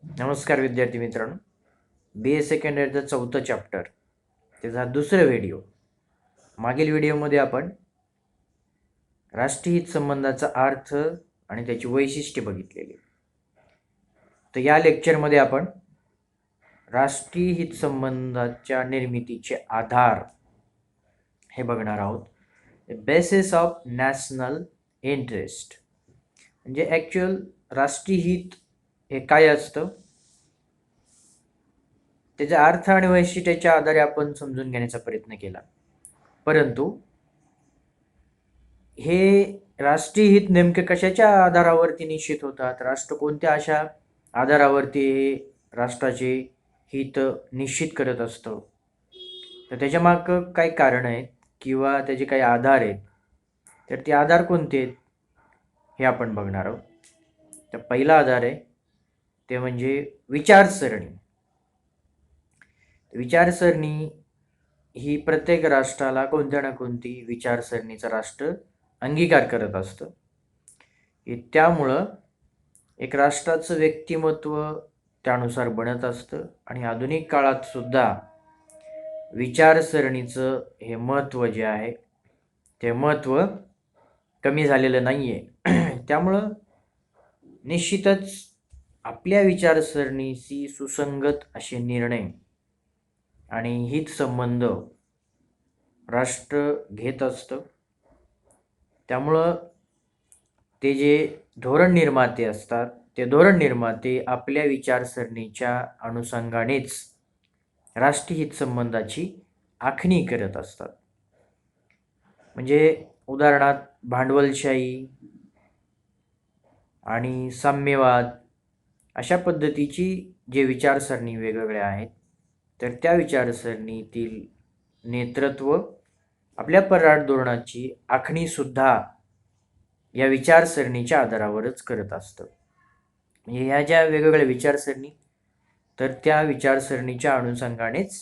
नमस्कार विद्यार्थी मित्रांनो. बी ए सेकंड इयरचं 4थं चॅप्टर, त्याचा दुसरा व्हिडिओ. मागील व्हिडिओमध्ये आपण राष्ट्रीय हित संबंधाचा अर्थ आणि त्याची वैशिष्ट्ये बघितलेली. तर या लेक्चरमध्ये आपण राष्ट्रीय हित संबंधाच्या निर्मितीचे आधार हे बघणार आहोत. बेसिस ऑफ नॅशनल इंटरेस्ट म्हणजे ॲक्च्युअल राष्ट्रीय हित हे काय असतं, त्याचा अर्थ आणि वैशिष्ट्याच्या आधारे आपण समजून घेण्याचा प्रयत्न केला. परंतु हे राष्ट्रीय हित नेमके कशाच्या आधारावरती निश्चित होतात, राष्ट्र कोणत्या अशा आधारावरती हे राष्ट्राचे हित निश्चित करत असतं, तर त्याच्यामागं काही कारण आहेत किंवा त्याचे काही आधार आहेत. तर ते आधार कोणते आहेत हे आपण बघणार आहोत. तर पहिला आधार आहे ते म्हणजे विचारसरणी. विचारसरणी ही प्रत्येक राष्ट्राला कोणत्या ना कोणती विचारसरणीचं राष्ट्र अंगीकार करत असतं. त्यामुळं एक राष्ट्राचं व्यक्तिमत्व त्यानुसार बनत असतं आणि आधुनिक काळात सुद्धा विचारसरणीचं हे महत्त्व जे आहे ते महत्त्व कमी झालेलं नाही आहे. त्यामुळं निश्चितच आपल्या विचारसरणीशी सुसंगत असे निर्णय आणि हित संबंध राष्ट्र घेत असतं. त्यामुळं ते जे धोरण निर्माते असतात ते धोरण निर्माते आपल्या विचारसरणीच्या अनुषंगानेच राष्ट्रीय हित संबंधाची आखणी करत असतात. म्हणजे उदाहरणार्थ भांडवलशाही आणि साम्यवाद अशा पद्धतीची जे विचारसरणी वेगवेगळ्या आहेत, तर त्या विचारसरणीतील नेतृत्व आपल्या परराष्ट्र धोरणाची आखणीसुद्धा या विचारसरणीच्या आधारावरच करत असतं. म्हणजे ह्या ज्या वेगवेगळ्या विचारसरणी, तर त्या विचारसरणीच्या अनुषंगानेच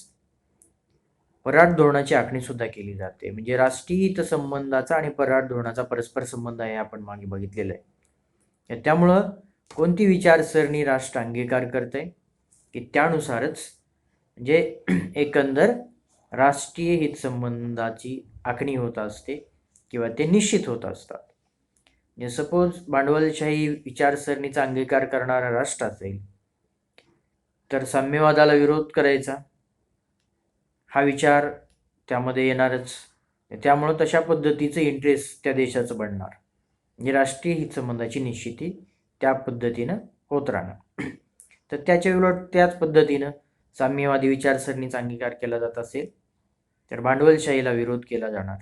परराष्ट्र धोरणाची आखणीसुद्धा केली जाते. म्हणजे राष्ट्रीय हित संबंधाचा आणि परराष्ट्र धोरणाचा परस्पर संबंध आहे, आपण मागे बघितलेलं आहे. त्यामुळं कोणती विचारसरणी राष्ट्र अंगीकार करते की त्यानुसारच म्हणजे एकंदर राष्ट्रीय हित संबंधाची आखणी होत असते किंवा ते निश्चित होत असतात. म्हणजे सपोज भांडवलशाही विचारसरणीचा अंगीकार करणारा राष्ट्र असेल तर साम्यवादाला विरोध करायचा हा विचार त्यामध्ये येणारच. त्यामुळं तशा पद्धतीचं इंटरेस्ट त्या देशाचं बनणार. म्हणजे राष्ट्रीय हित संबंधाची निश्चिती त्या पद्धतीनं होत राहणार. तर त्याच्या उलट त्याच पद्धतीनं साम्यवादी विचारसरणीचा अंगीकार केला जात असेल तर भांडवलशाहीला विरोध केला जाणार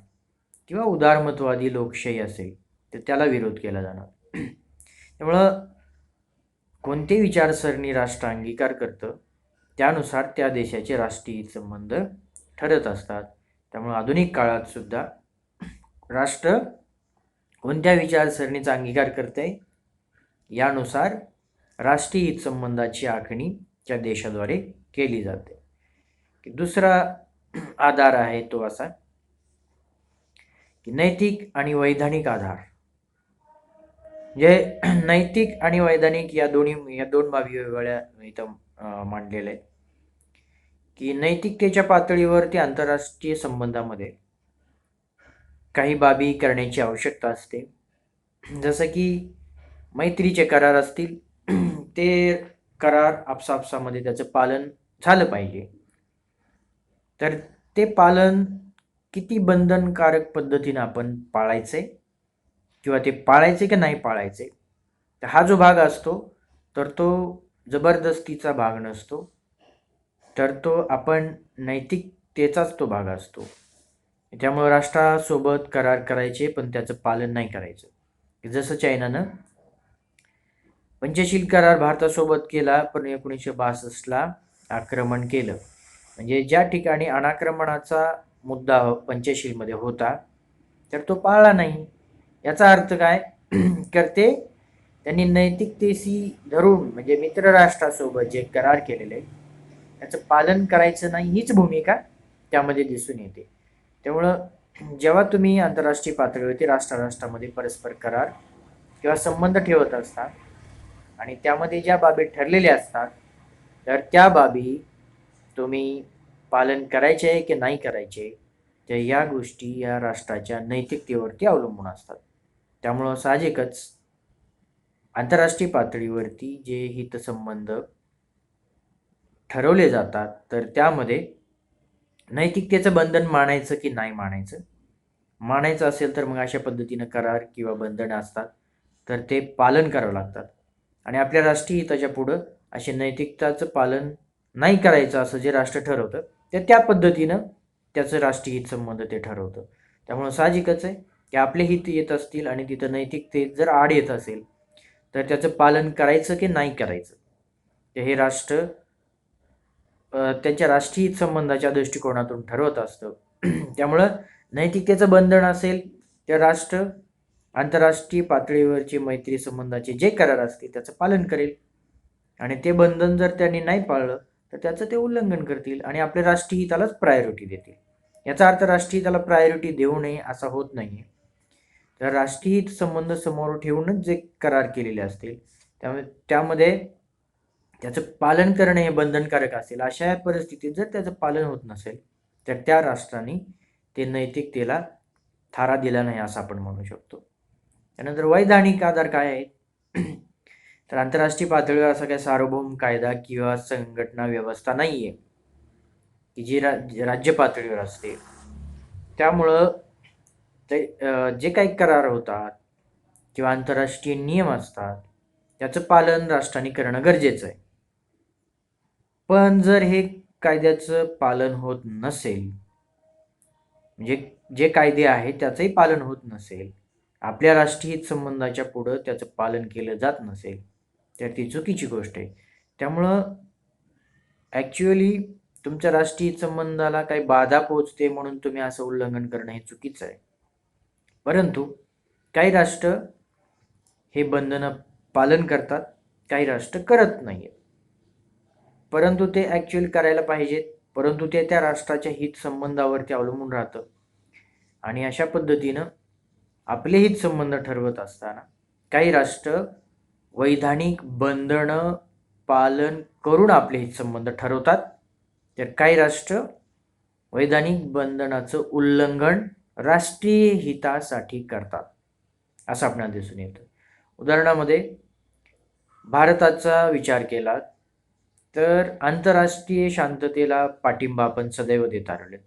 किंवा उदारमतवादी लोकशाही असेल तर त्याला विरोध केला जाणार. त्यामुळं कोणते विचारसरणी राष्ट्र अंगीकार करतं त्यानुसार त्या देशाचे राष्ट्रीय हित संबंध ठरत असतात. त्यामुळे आधुनिक काळात सुद्धा राष्ट्र कोणत्या विचारसरणीचा अंगीकार करते यानुसार राष्ट्रीय हित संबंधाची आखणी त्या देशाद्वारे केली जाते. दुसरा आधार आहे तो असा की नैतिक आणि वैधानिक आधार. म्हणजे नैतिक आणि वैधानिक या दोन बाबी वेगवेगळ्या इथं मांडलेल्या आहेत. की नैतिकतेच्या पातळीवरती आंतरराष्ट्रीय संबंधामध्ये काही बाबी करण्याची आवश्यकता असते. जसं की मैत्रीचे करार असतील, ते करार आपसामध्ये त्याचं पालन झालं पाहिजे. तर ते पालन किती बंधनकारक पद्धतीनं आपण पाळायचे किंवा ते पाळायचे की नाही पाळायचे, तर हा जो भाग असतो तर तो जबरदस्तीचा भाग नसतो, तर तो आपण नैतिकतेचाच तो भाग असतो. त्यामुळे राष्ट्रासोबत करार करायचे पण त्याचं पालन नाही करायचं. जसं चायनानं पंचशील करार भारतासोबत केला पण 1962ला आक्रमण केलं. म्हणजे ज्या ठिकाणी अनाक्रमणाचा मुद्दा पंचशीलमध्ये होता तर तो पाळला नाही. याचा अर्थ काय करते, त्यांनी नैतिकतेशी धरून म्हणजे मित्र राष्ट्रासोबत जे करार केलेले त्याचं पालन करायचं नाही हीच भूमिका त्यामध्ये दिसून येते. त्यामुळं जेव्हा तुम्ही आंतरराष्ट्रीय पातळीवरती राष्ट्रामध्ये परस्पर करार किंवा संबंध ठेवत असता आणि त्यामध्ये ज्या बाबी ठरलेल्या असतात तर त्या बाबी तुम्ही पालन करायचे आहे की नाही करायचे, तर या गोष्टी या राष्ट्राच्या नैतिकतेवरती अवलंबून असतात. त्यामुळं साहजिकच आंतरराष्ट्रीय पातळीवरती जे हितसंबंध ठरवले जातात तर त्यामध्ये नैतिकतेचं बंधन मानायचं की नाही मानायचं असेल तर मग अशा पद्धतीनं करार किंवा बंधनं असतात तर ते पालन करावं लागतात. आणि आपल्या राष्ट्रीय हिताच्या पुढं असे नैतिकताचं पालन नाही करायचं असं जे राष्ट्र ठरवतं तर त्या पद्धतीनं त्याचं राष्ट्रीय हितसंबंध ते ठरवतं. त्यामुळं साहजिकच आहे की आपले हित येत असतील आणि तिथं नैतिकतेत जर आड येत असेल तर त्याचं पालन करायचं की नाही करायचं ते हे राष्ट्र त्यांच्या राष्ट्रीय संबंधाच्या दृष्टिकोनातून ठरवत असतं. त्यामुळं नैतिकतेचं बंधन असेल तर राष्ट्र आंतरराष्ट्रीय पातळीवरचे मैत्री संबंधाचे जे करार असतील त्याचं पालन करेल आणि ते बंधन जर त्यांनी नाही पाळलं तर त्याचं ते उल्लंघन करतील आणि आपल्या राष्ट्रीय हितालाच प्रायोरिटी देतील. याचा अर्थ राष्ट्रीय हिताला प्रायोरिटी देऊ नये असा होत नाही. तर राष्ट्रीय हित संबंध समोर ठेवूनच जे करार केलेले असतील त्यामध्ये त्याचं पालन करणे हे बंधनकारक असेल. अशा परिस्थितीत जर त्याचं पालन होत नसेल तर त्या राष्ट्राने ते नैतिकतेला थारा दिला नाही असं आपण म्हणू शकतो. त्यानंतर वैधानिक आधार काय आहेत तर आंतरराष्ट्रीय पातळीवर असा काही सार्वभौम कायदा किंवा संघटना व्यवस्था नाही आहे की जी राज्य पातळीवर असते. त्यामुळं ते जे काही करार होतात किंवा आंतरराष्ट्रीय नियम असतात त्याचं पालन राष्ट्राने करणं गरजेचं आहे. पण जर हे कायद्याचं पालन होत नसेल म्हणजे जे कायदे आहेत त्याचंही पालन होत नसेल, आपल्या राष्ट्रीय हित संबंधाच्या पुढं त्याचं पालन केलं जात नसेल तर ती चुकीची गोष्ट आहे. त्यामुळं ॲक्च्युअली तुमच्या राष्ट्रीय हित संबंधाला काही बाधा पोचते म्हणून तुम्ही असं उल्लंघन करणं हे चुकीचं आहे. परंतु काही राष्ट्र हे बंधनं पालन करतात, काही राष्ट्र करत नाही आहेत. परंतु ते ॲक्च्युअली करायला पाहिजेत, परंतु ते त्या राष्ट्राच्या हित संबंधावरती अवलंबून राहतं. आणि अशा पद्धतीनं आपले हित संबंध ठरवत असताना काही राष्ट्र वैधानिक बंधनं पालन करून आपले हित संबंध ठरवतात तर काही राष्ट्र वैधानिक बंधनाचं उल्लंघन राष्ट्रीय हितासाठी करतात असं आपल्याला दिसून येतं. उदाहरणामध्ये भारताचा विचार केला तर आंतरराष्ट्रीय शांततेला पाठिंबा आपण सदैव देत आलेलो.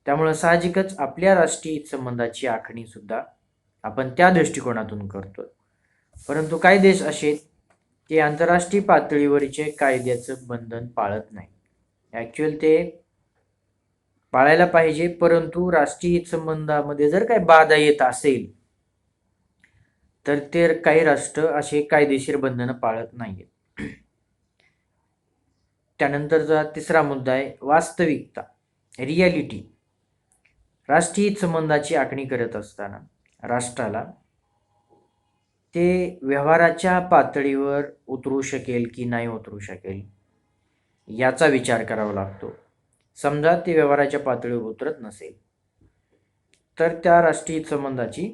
त्यामुळं साहजिकच आपल्या राष्ट्रीय हितसंबंधाची आखणी सुद्धा आपण त्या दृष्टिकोनातून करतो. परंतु काही देश असे ते आंतरराष्ट्रीय पातळीवरचे कायद्याचं बंधन पाळत नाही. ॲक्च्युअल ते पाळायला पाहिजे, परंतु राष्ट्रीय हितसंबंधामध्ये जर काही बाधा येत असेल तर ते काही राष्ट्र असे कायदेशीर बंधनं पाळत नाहीत. त्यानंतरचा तिसरा मुद्दा आहे वास्तविकता, रियालिटी. राष्ट्रीय हितसंबंधाची आखणी करत असताना राष्ट्राला ते व्यवहाराच्या पातळीवर उतरू शकेल की नाही उतरू शकेल याचा विचार करावा लागतो. समजा ते व्यवहाराच्या पातळीवर उतरत नसेल तर त्या राष्ट्रीय हितसंबंधाची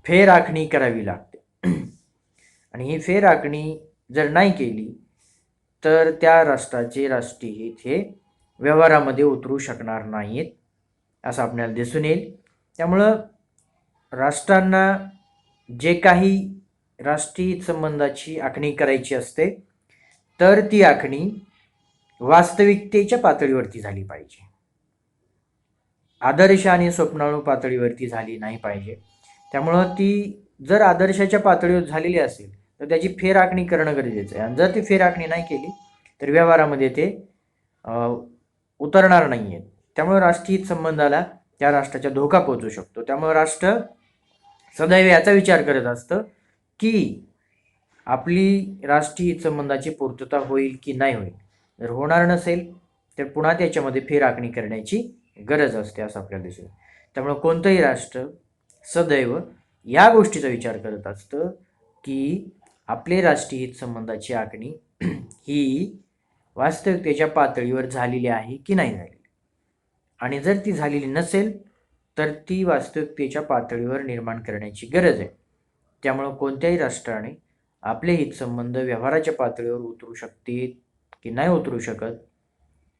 फेर आखणी करावी लागते आणि ही फेर आखणी जर नाही केली तर त्या राष्ट्राचे राष्ट्रीय हित हे व्यवहारामध्ये उतरू शकणार नाहीत असं आपल्याला दिसून येईल. त्यामुळं राष्ट्रांना जे काही राष्ट्रीय हितसंबंधाची आखणी करायची असते तर ती आखणी वास्तविकतेच्या पातळीवरती झाली पाहिजे, आदर्श आणि स्वप्नाळू पातळीवरती झाली नाही पाहिजे. त्यामुळं ती जर आदर्शाच्या पातळीवर झालेली असेल तर त्याची फेर आखणी करणं गरजेचं आहे आणि जर ती फेर आखणी नाही केली तर व्यवहारामध्ये ते उतरणार नाही आहेत. त्यामुळे राष्ट्रीय हितसंबंधाला त्या राष्ट्राचा धोका पोहोचू शकतो. त्यामुळे राष्ट्र सदैव याचा विचार करत असतं की आपली राष्ट्रीय हितसंबंधाची पूर्तता होईल की नाही होईल. जर होणार नसेल तर पुन्हा त्याच्यामध्ये फेर आखणी करण्याची गरज असते असं आपल्याला दिसेल. त्यामुळे कोणतंही राष्ट्र सदैव या गोष्टीचा विचार करत असतं की आपले राष्ट्रीय हितसंबंधाची आखणी ही वास्तविकतेच्या पातळीवर झालेली आहे की नाही झालेली, आणि जर ती झालेली नसेल तर ती वास्तविकतेच्या पातळीवर निर्माण करण्याची गरज आहे. त्यामुळं कोणत्याही राष्ट्राने आपले हितसंबंध व्यवहाराच्या पातळीवर उतरू शकतील की नाही उतरू शकत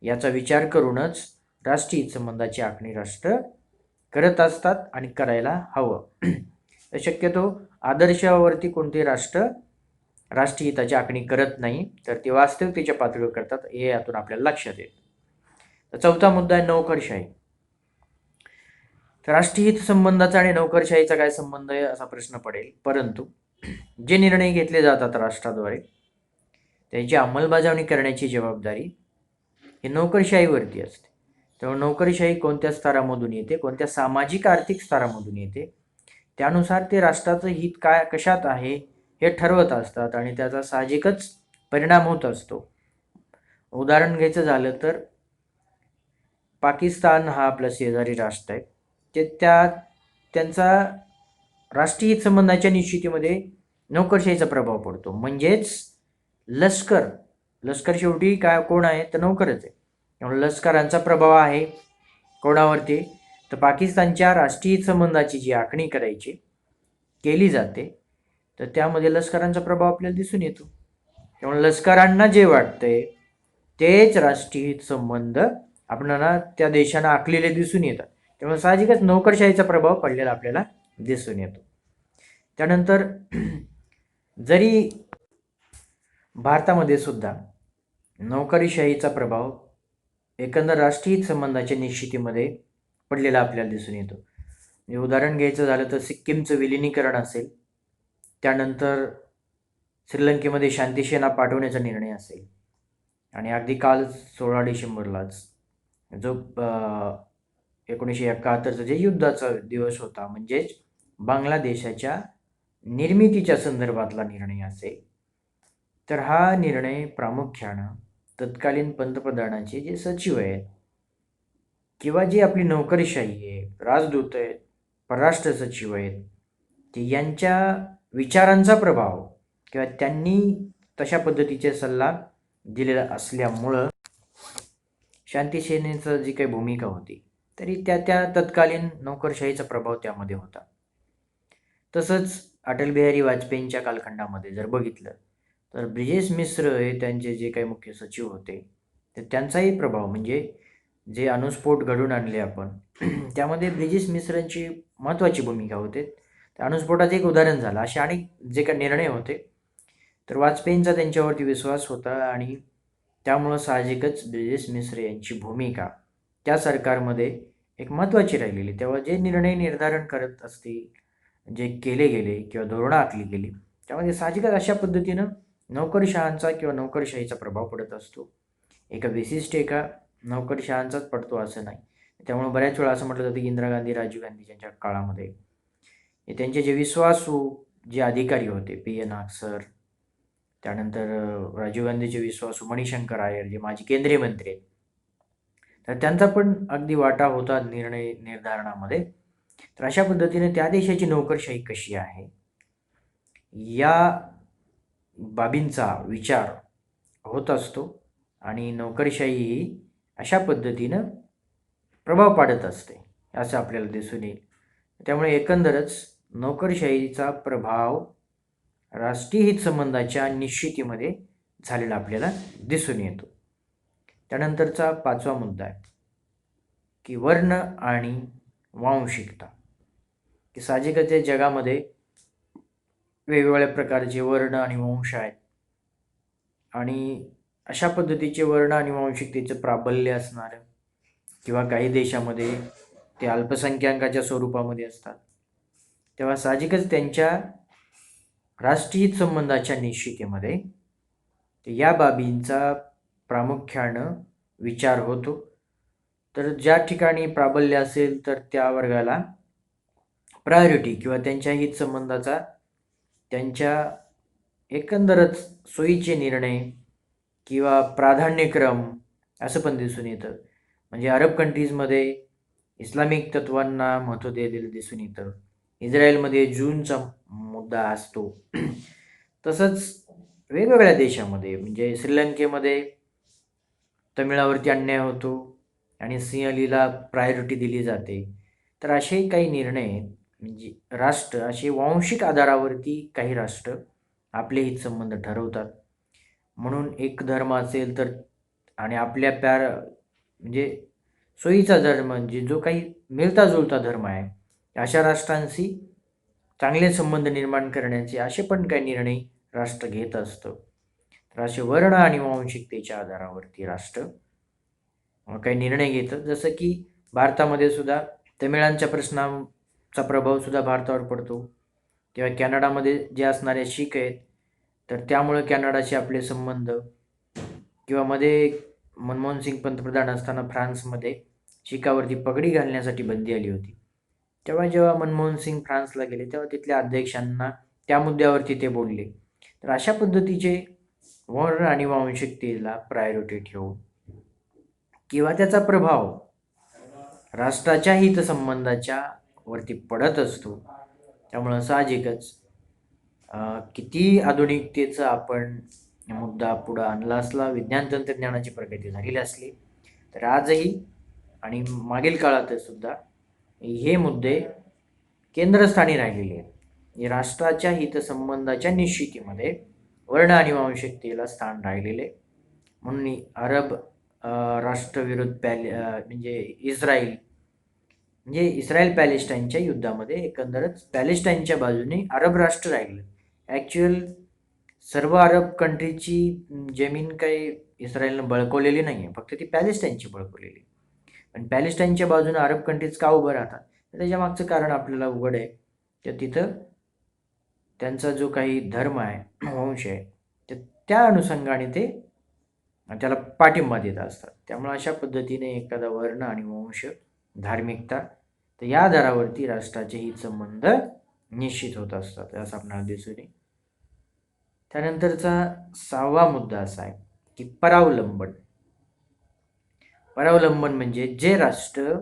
याचा विचार करूनच राष्ट्रीय हितसंबंधाची आखणी राष्ट्र करत असतात आणि करायला हवं. शक्यतो आदर्शावरती कोणते राष्ट्र राष्ट्रीय हिताची आखणी करत नाही, तर ते वास्तविकतेच्या पातळीवर करतात हे यातून आपल्याला लक्षात येतं. चौथा मुद्दा आहे नोकरशाही. तर राष्ट्रीय हित संबंधाचा आणि नोकरशाहीचा काय संबंध आहे असा प्रश्न पडेल, परंतु जे निर्णय घेतले जातात राष्ट्राद्वारे त्याची अंमलबजावणी करण्याची जबाबदारी ही नोकरशाहीवरती असते. तेव्हा नोकरशाही कोणत्या स्तरामधून येते, कोणत्या सामाजिक आर्थिक स्तरामधून येते, त्यानुसार ते राष्ट्राचं हित काय कशात आहे हे ठरवत असतात आणि त्याचा साहजिकच परिणाम होत असतो. उदाहरण घ्यायचं झालं तर पाकिस्तान हा आपला शेजारी राष्ट्र आहे. ते त्यांचा राष्ट्रीय हितसंबंधाच्या निश्चितीमध्ये नोकरशाहीचा प्रभाव पडतो. म्हणजेच लष्कर शेवटी कोण आहे तर नोकरच आहे. त्यामुळे लष्करांचा प्रभाव आहे कोणावरती तर पाकिस्तानच्या राष्ट्रीय हितसंबंधाची जी आखणी केली जाते तर त्यामध्ये लष्करांचा प्रभाव आपल्याला दिसून येतो. त्यामुळे लष्करांना जे वाटतंय तेच राष्ट्रीय हितसंबंध आपल्याला त्या देशांना आखलेले दिसून येतात. त्यामुळे साहजिकच नोकरशाहीचा प्रभाव पडलेला आपल्याला दिसून येतो. त्यानंतर जरी भारतामध्ये सुद्धा नोकरशाहीचा प्रभाव एकंदर राष्ट्रीय हितसंबंधाच्या निश्चितीमध्ये पडलेला आपल्याला दिसून येतो. उदाहरण घ्यायचं झालं तर सिक्कीमचं विलिनीकरण असेल, त्यानंतर श्रीलंकेमध्ये शांतीसेना पाठवण्याचा निर्णय असेल आणि अगदी काल 16 डिसेंबरलाच जो 1971चा जे युद्धाचा दिवस होता, म्हणजेच बांगलादेशाच्या निर्मितीच्या संदर्भातला निर्णय असेल, तर हा निर्णय प्रामुख्यानं तत्कालीन पंतप्रधानाचे जे सचिव आहेत किंवा जी आपली नोकरशाही आहे, राजदूत आहेत, परराष्ट्र सचिव आहेत, ते यांच्या विचारांचा प्रभाव किंवा त्यांनी तशा पद्धतीचे सल्ला दिलेला असल्यामुळं शांतीसेनेचं जी काही भूमिका होती तरी त्या तत्कालीन नोकरशाहीचा प्रभाव त्यामध्ये होता. तसंच अटल बिहारी वाजपेयींच्या कालखंडामध्ये जर बघितलं तर ब्रिजेश मिश्र हे त्यांचे जे काही मुख्य सचिव होते तर त्यांचाही प्रभाव म्हणजे जे अणुस्फोट घडून आणले आपण त्यामध्ये ब्रिजेश मिश्रांची महत्त्वाची भूमिका होते. त्या अणुस्फोटाचं एक उदाहरण झालं. असे अनेक जे काही निर्णय होते तर वाजपेयींचा त्यांच्यावरती विश्वास होता आणि त्यामुळं साहजिकच ब्रिजेश मिश्र यांची भूमिका त्या सरकारमध्ये एक महत्त्वाची राहिलेली. तेव्हा जे निर्णय निर्धारण करत असतील, जे केले गेले किंवा धोरणं आखली गेली त्यामध्ये साहजिकच अशा पद्धतीनं नोकरशहांचा किंवा नोकरशाहीचा प्रभाव पडत असतो. एका नोकरशहांचाच पडतो असं नाही. त्यामुळे बऱ्याच वेळा असं म्हटलं जातं की इंदिरा गांधी, राजीव गांधी यांच्या काळामध्ये त्यांचे जे विश्वासू जे अधिकारी होते, पी.ए. नाग सर, त्यानंतर राजीव गांधीचे विश्वासू मणिशंकर अय्यर जे माजी केंद्रीय मंत्री आहेत, तर त्यांचा पण अगदी वाटा होता निर्णय निर्धारणामध्ये. तर अशा पद्धतीने त्या देशाची नोकरशाही कशी आहे या बाबींचा विचार होत असतो आणि नोकरशाही ही अशा पद्धतीनं प्रभाव पाडत असते असं आपल्याला दिसून येईल. त्यामुळे एकंदरच नोकरशाहीचा प्रभाव राष्ट्रीय हितसंबंधाच्या निश्चितीमध्ये झालेला आपल्याला दिसून येतो. त्यानंतरचा 5वा मुद्दा आहे की वर्ण आणि वांशिकता. की साहजिकच जगामध्ये वेगवेगळ्या प्रकारचे वर्ण आणि वंश आहेत आणि अशा पद्धतीचे वर्ण आणि वांशिकतेचं प्राबल्य असणारं किंवा काही देशामध्ये ते अल्पसंख्याकाच्या स्वरूपामध्ये असतात. तेव्हा साहजिकच त्यांच्या राष्ट्रीय हितसंबंधाच्या निश्चितीमध्ये या बाबींचा प्रामुख्यानं विचार होतो. तर ज्या ठिकाणी प्राबल्य असेल तर त्या वर्गाला प्रायोरिटी किंवा त्यांच्या हितसंबंधाचा त्यांच्या एकंदरच सोयीचे निर्णय किंवा प्राधान्यक्रम असं पण दिसून येतं. म्हणजे अरब कंट्रीजमध्ये इस्लामिक तत्वांना महत्त्व दिलेलं दिसून येतं. इस्रायलमध्ये जूनचा मुद्दा असतो. तसंच वेगवेगळ्या देशामध्ये म्हणजे श्रीलंकेमध्ये तमिळावरती अन्याय होतो आणि सिंहलीला प्रायोरिटी दिली जाते. तर असे काही निर्णय म्हणजे राष्ट्र असे वांशिक आधारावरती काही राष्ट्र आपले हितसंबंध ठरवतात. म्हणून एक धर्म असेल तर आणि आपल्या म्हणजे सोयीचा धर्म म्हणजे जो काही मिळता जुळता धर्म आहे अशा राष्ट्रांशी चांगले संबंध निर्माण करण्याचे असे पण काही निर्णय राष्ट्र घेत असतं. तर असे वर्ण आणि वांशिकतेच्या आधारावरती राष्ट्र काही निर्णय घेतं. जसं की भारतामध्ये सुद्धा तमिळांच्या प्रश्नांचा प्रभाव सुद्धा भारतावर पडतो किंवा कॅनडामध्ये जे असणारे शीख आहेत तर त्यामुळे कॅनडाशी आपले संबंध किंवा मध्ये मनमोहन सिंग पंतप्रधान असताना फ्रान्समध्ये शीखावरती पगडी घालण्यासाठी बंदी आली होती. तेव्हा जेव्हा मनमोहन सिंग फ्रान्सला गेले तेव्हा तिथल्या अध्यक्षांना त्या मुद्द्यावरती ते बोलले. तर अशा पद्धतीचे वर्ण आणि वांशिकतेला प्रायोरिटी ठेवून किंवा त्याचा प्रभाव राष्ट्राच्या हितसंबंधाच्या वरती पडत असतो. त्यामुळं साहजिकच किती आधुनिकतेचा आपण मुद्दा पुढं आणला असला, विज्ञान तंत्रज्ञानाची प्रगती झालेली असली तर आजही आणि मागील काळातच सुद्धा हे मुद्दे केंद्रस्थानी राहिलेले आहेत. राष्ट्राच्या हितसंबंधाच्या निश्चितीमध्ये वर्ण आणि वांशिकतेला स्थान राहिलेले. म्हणून अरब राष्ट्रविरुद्ध म्हणजे इस्रायल पॅलेस्टाईनच्या युद्धामध्ये एकंदरच पॅलेस्टाईनच्या बाजूने अरब राष्ट्र राहिलं. ॲक्च्युअल सर्व अरब कंट्रीची जमीन काही इस्रायलनं बळकवलेली नाही आहे, फक्त ती पॅलेस्टाईनची बळकवलेली. पण पॅलेस्टाईनच्या बाजूने अरब कंट्रीज का उभं राहतात तर त्याच्या मागचं कारण आपल्याला उघड आहे. तर तिथं त्यांचा जो काही धर्म आहे वंश आहे तर त्या अनुषंगाने ते त्याला पाठिंबा देत असतात. त्यामुळे अशा पद्धतीने एखादा वर्ण आणि वंश धार्मिकता तर या आधारावरती राष्ट्राचे हितसंबंध निश्चित होत असतात असं आपल्याला दिसून येईल. त्यानंतरचा 6वा मुद्दा असा आहे की परावलंबन. परावलंबन म्हणजे जे राष्ट्र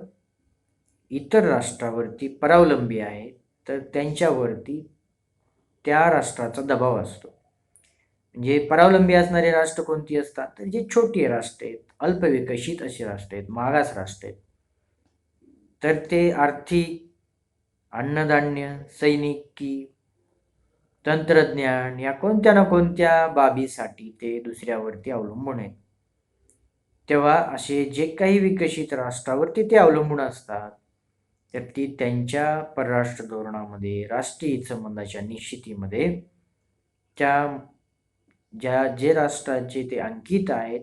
इतर राष्ट्रावरती परावलंबी आहे तर त्यांच्यावरती त्या राष्ट्राचा दबाव असतो. म्हणजे परावलंबी असणारे राष्ट्र कोणती असतात तर जे छोटी राष्ट्र आहेत, अल्पविकसित अशी राष्ट्र आहेत, मागास राष्ट्र आहेत. तर ते आर्थिक, अन्नधान्य, सैनिकी, तंत्रज्ञान या कोणत्या ना कोणत्या बाबीसाठी ते दुसऱ्यावरती अवलंबून आहेत. तेव्हा असे जे काही विकसित राष्ट्रावरती ते अवलंबून असतात तर ती त्यांच्या परराष्ट्र धोरणामध्ये, राष्ट्रीय हितसंबंधाच्या निश्चितीमध्ये जे राष्ट्राचे ते अंकित आहेत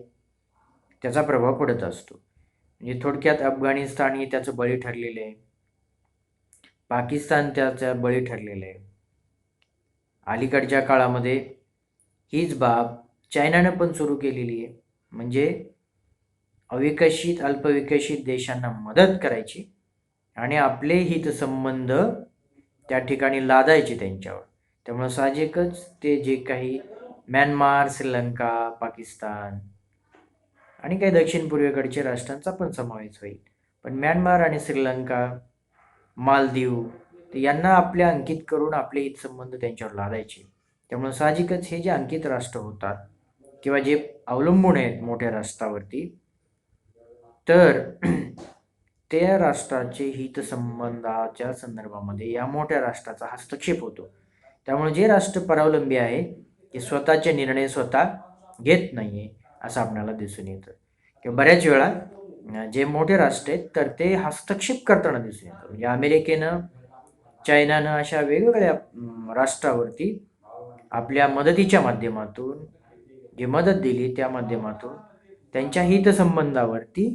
त्याचा प्रभाव पडत असतो. म्हणजे थोडक्यात अफगाणिस्तान हे त्याचं बळी ठरलेलं आहे, पाकिस्तान त्याचा बळी ठरलेलं आहे. अलीकडच्या काळामध्ये हीच बाब चायनानं पण सुरू केलेली आहे. म्हणजे अविकसित, अल्पविकसित देशांना मदत करायची आणि आपले हितसंबंध त्या ठिकाणी लादायचे त्यांच्यावर. त्यामुळे साहजिकच ते जे काही म्यानमार, श्रीलंका, पाकिस्तान आणि काही दक्षिण पूर्वेकडच्या राष्ट्रांचा पण समावेश होईल. पण म्यानमार आणि श्रीलंका, मालदीव यांना आपल्या अंकित करून आपले हितसंबंध त्यांच्यावर लादायचे. त्यामुळे साहजिकच हे जे अंकित राष्ट्र होतात किंवा जे अवलंबून आहेत मोठ्या राष्ट्रावरती तर त्या राष्ट्राचे हितसंबंधाच्या संदर्भामध्ये या मोठ्या राष्ट्राचा हस्तक्षेप होतो. त्यामुळे जे राष्ट्र परावलंबी आहे ते स्वतःचे निर्णय स्वतः घेत नाही आहे असं आपल्याला दिसून येतं. किंवा बऱ्याच वेळा जे मोठे राष्ट्र आहेत तर ते हस्तक्षेप करताना दिसून येतं. म्हणजे अमेरिकेनं, चायनानं अशा वेगवेगळ्या राष्ट्रावरती आपल्या मदतीच्या माध्यमातून जी मदत दिली त्या माध्यमातून त्यांच्या हितसंबंधावरती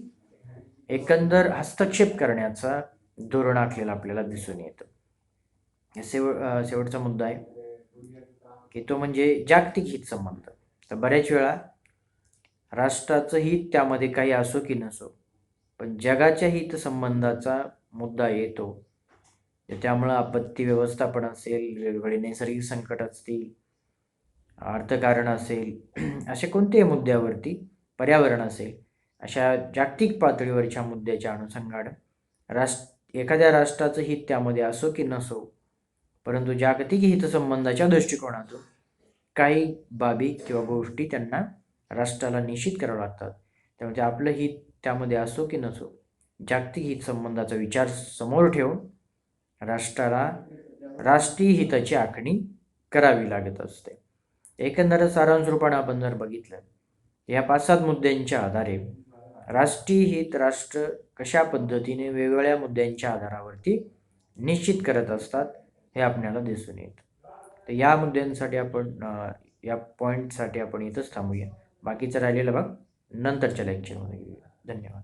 एकंदर हस्तक्षेप करण्याचा धोरण आखलेला आपल्याला दिसून येतं. शेवटचा मुद्दा आहे की तो म्हणजे जागतिक हितसंबंध. तर बऱ्याच वेळा राष्ट्राचं हित त्यामध्ये काही असो की नसो पण जगाच्या हितसंबंधाचा मुद्दा येतो. त्यामुळं आपत्ती व्यवस्थापन असेल, वेगवेगळे नैसर्गिक संकट असतील, अर्थकारण असेल, असे कोणत्याही मुद्द्यावरती, पर्यावरण असेल, अशा जागतिक पातळीवरच्या मुद्द्याच्या अनुषंगानं एखाद्या राष्ट्राचं हित त्यामध्ये असो की नसो परंतु जागतिक हितसंबंधाच्या दृष्टिकोनातून काही बाबी किंवा गोष्टी त्यांना राष्ट्राला निश्चित कराव्या लागतात. त्यामुळे आपलं हित त्यामध्ये असो की नसो जागतिक हितसंबंधाचा विचार समोर ठेवून राष्ट्राला राष्ट्रीय हिताची आखणी करावी लागत असते. एकंदर सारांश रूपाने आपण जर बघितलं, या 5-7 मुद्द्यांच्या आधारे राष्ट्रीय हित राष्ट्र कशा पद्धतीने वेगवेगळ्या मुद्द्यांच्या आधारावरती निश्चित करत असतात हे आपल्याला दिसून येतं. तर या मुद्द्यांसाठी आपण या पॉईंटसाठी आपण इथंच थांबूया. बाकीचं राहिलेलं भाग नंतरच्या लेक्चरमध्ये घेऊया. धन्यवाद.